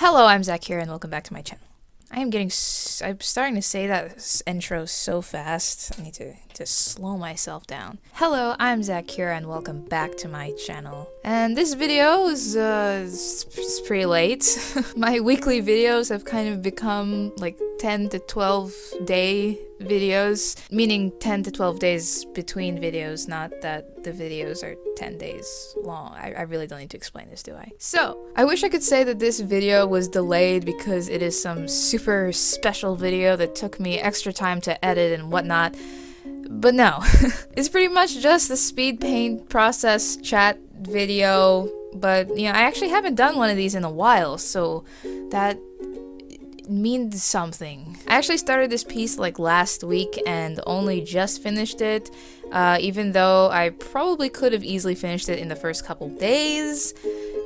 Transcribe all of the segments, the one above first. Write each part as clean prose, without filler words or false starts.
Hello, I'm Zaccura and welcome back to my channel. I'm starting to say that intro so fast. I need to slow myself down. Hello, I'm Zaccura and welcome back to my channel. And this video is it's pretty late. My weekly videos have kind of become like 10 to 12 day videos, meaning 10 to 12 days between videos, not that the videos are 10 days long. I really don't need to explain this, do I? So, I wish I could say that this video was delayed because it is some super special video that took me extra time to edit and whatnot, but no. It's pretty much just the speed paint process chat video, but you know, I actually haven't done one of these in a while, so that means something. I actually started this piece like last week and only just finished it, even though I probably could have easily finished it in the first couple days,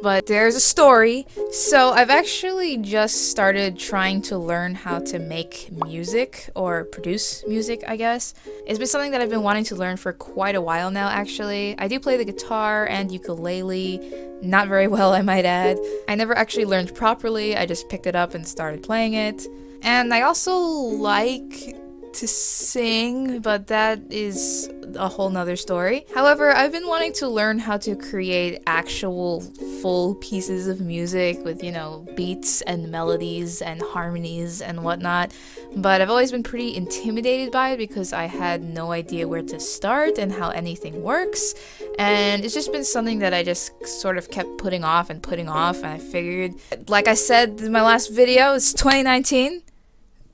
but there's a story. So I've actually just started trying to learn how to make music, or produce music, I guess. It's been something that I've been wanting to learn for quite a while now, actually. I do play the guitar and ukulele, not very well, I might add. I never actually learned properly, I just picked it up and started playing it. And I also like to sing, but that is a whole nother story. However, I've been wanting to learn how to create actual full pieces of music with, you know, beats and melodies and harmonies and whatnot, but I've always been pretty intimidated by it because I had no idea where to start and how anything works, and it's just been something that I just sort of kept putting off, and I figured, like I said in my last video, it's 2019.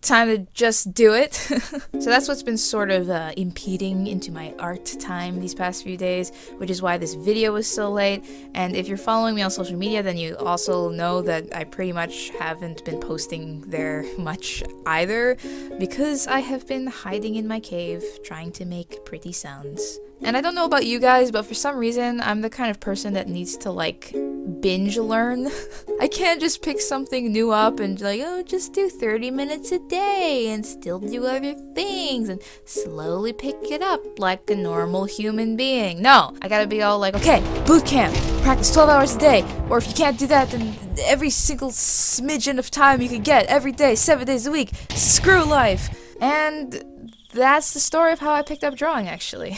Time to just do it. So that's what's been sort of impeding into my art time these past few days, which is why this video is so late. And if you're following me on social media, then you also know that I pretty much haven't been posting there much either, because I have been hiding in my cave trying to make pretty sounds. And I don't know about you guys, but for some reason, I'm the kind of person that needs to like binge learn. I can't just pick something new up and like, oh, just do 30 minutes a day and still do other things and slowly pick it up like a normal human being. No, I gotta be all like, okay, boot camp, practice 12 hours a day, or if you can't do that, then every single smidgen of time you can get every day, 7 days a week. Screw life. And that's the story of how I picked up drawing, actually.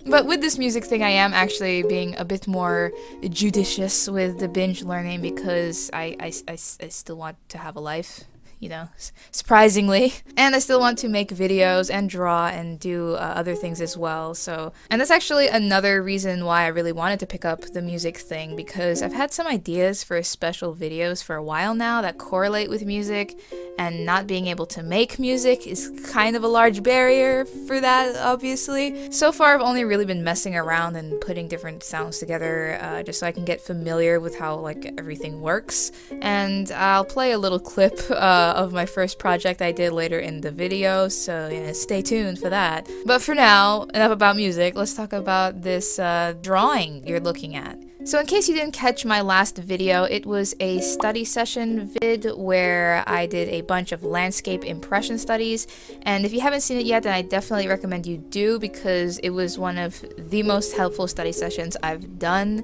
But with this music thing, I am actually being a bit more judicious with the binge learning because I still want to have a life, you know, surprisingly. And I still want to make videos and draw and do other things as well. So, and that's actually another reason why I really wanted to pick up the music thing, because I've had some ideas for special videos for a while now that correlate with music, and not being able to make music is kind of a large barrier for that, obviously. So far, I've only really been messing around and putting different sounds together just so I can get familiar with how like everything works. And I'll play a little clip of my first project I did later in the video, so yeah, stay tuned for that. But for now, enough about music, let's talk about this drawing you're looking at. So in case you didn't catch my last video, it was a study session vid where I did a bunch of landscape impression studies, and if you haven't seen it yet, then I definitely recommend you do, because it was one of the most helpful study sessions I've done.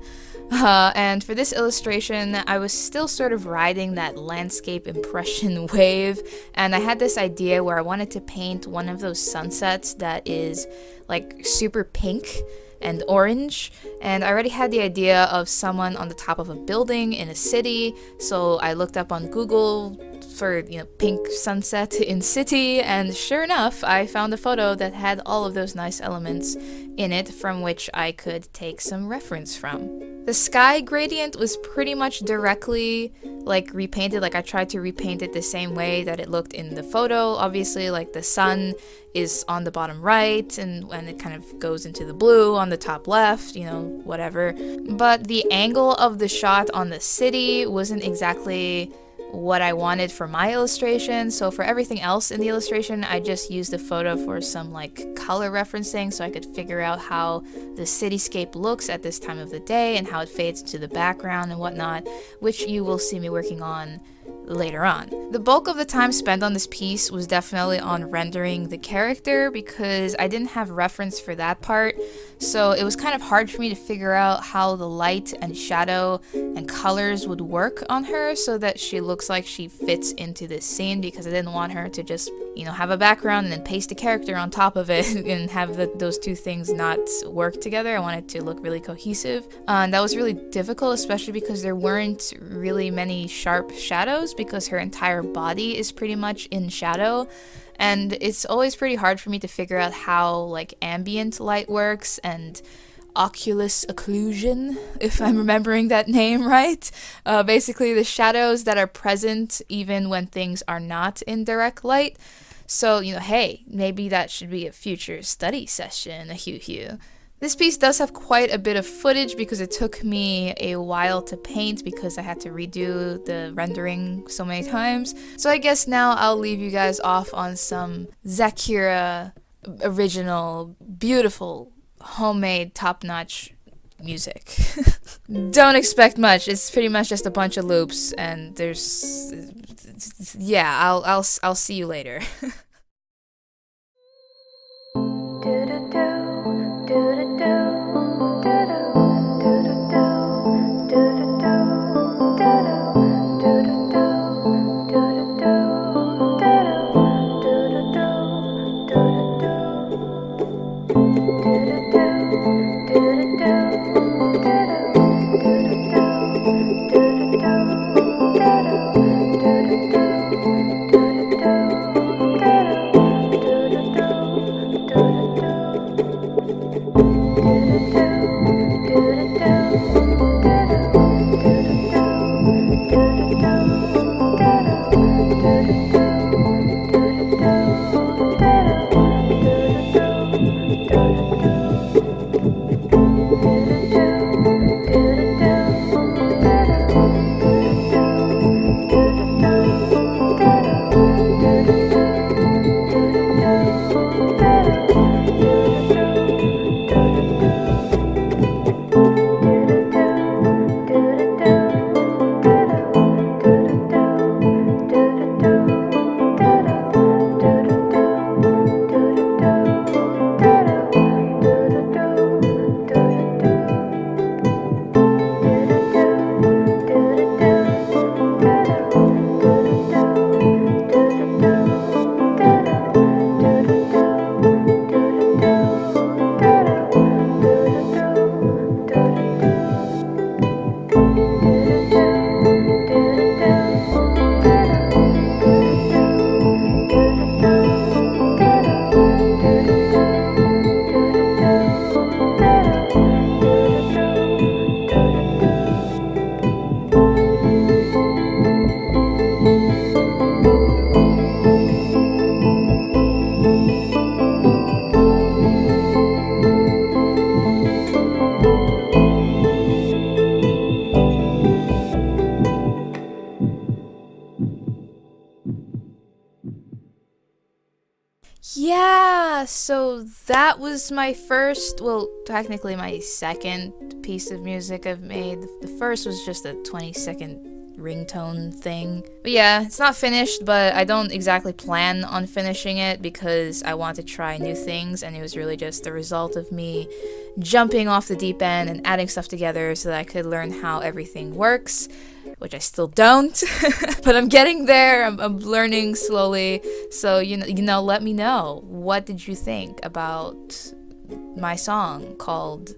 And for this illustration, I was still sort of riding that landscape impression wave, and I had this idea where I wanted to paint one of those sunsets that is like super pink and orange, and I already had the idea of someone on the top of a building in a city, so I looked up on Google for, you know, pink sunset in city, and sure enough, I found a photo that had all of those nice elements in it from which I could take some reference from. The sky gradient was pretty much directly like repainted, like I tried to repaint it the same way that it looked in the photo. Obviously, like the sun is on the bottom right and it kind of goes into the blue on the top left, you know, whatever. But the angle of the shot on the city wasn't exactly what I wanted for my illustration, so for everything else in the illustration, I just used the photo for some like color referencing so I could figure out how the cityscape looks at this time of the day and how it fades into the background and whatnot, which you will see me working on later on. The bulk of the time spent on this piece was definitely on rendering the character because I didn't have reference for that part, so it was kind of hard for me to figure out how the light and shadow and colors would work on her so that she looks like she fits into this scene, because I didn't want her to just, have a background and then paste a character on top of it and have those two things not work together. I wanted it to look really cohesive. And that was really difficult, especially because there weren't really many sharp shadows because her entire body is pretty much in shadow. And it's always pretty hard for me to figure out how like ambient light works and oculus occlusion, if I'm remembering that name right. Basically the shadows that are present even when things are not in direct light. So, hey, maybe that should be a future study session, hue. This piece does have quite a bit of footage because it took me a while to paint because I had to redo the rendering so many times. So I guess now I'll leave you guys off on some Zaccura original, beautiful, homemade, top-notch music. Don't expect much. It's pretty much just a bunch of loops, and I'll see you later. Yeah, so that was my first, well, technically my second piece of music I've made. The first was just a 20-second ringtone thing. But yeah, it's not finished, but I don't exactly plan on finishing it because I want to try new things, and it was really just the result of me jumping off the deep end and adding stuff together so that I could learn how everything works, which I still don't, but I'm getting there. I'm learning slowly. So, let me know. What did you think about my song called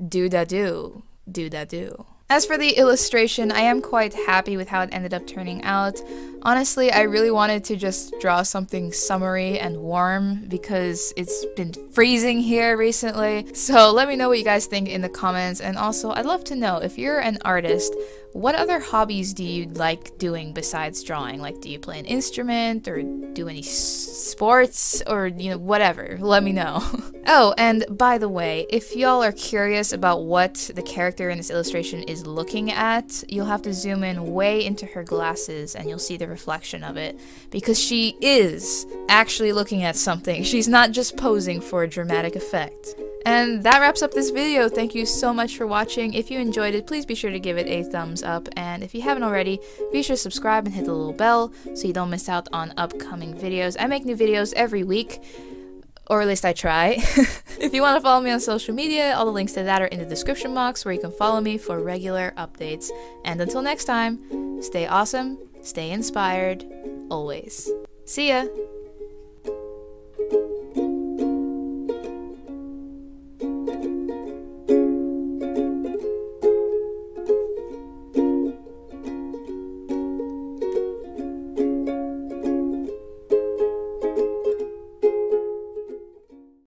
Do Da Do, Do Da Do? As for the illustration, I am quite happy with how it ended up turning out. Honestly, I really wanted to just draw something summery and warm because it's been freezing here recently. So let me know what you guys think in the comments, and also I'd love to know, if you're an artist, what other hobbies do you like doing besides drawing? Like, do you play an instrument or do any sports or, whatever? Let me know. Oh, and by the way, if y'all are curious about what the character in this illustration is looking at, you'll have to zoom in way into her glasses and you'll see the reflection of it, because she is actually looking at something. She's not just posing for a dramatic effect. And that wraps up this video. Thank you so much for watching. If you enjoyed it, please be sure to give it a thumbs up. And if you haven't already, be sure to subscribe and hit the little bell so you don't miss out on upcoming videos. I make new videos every week, or at least I try. If you want to follow me on social media, all the links to that are in the description box where you can follow me for regular updates. And until next time, stay awesome, stay inspired, always. See ya!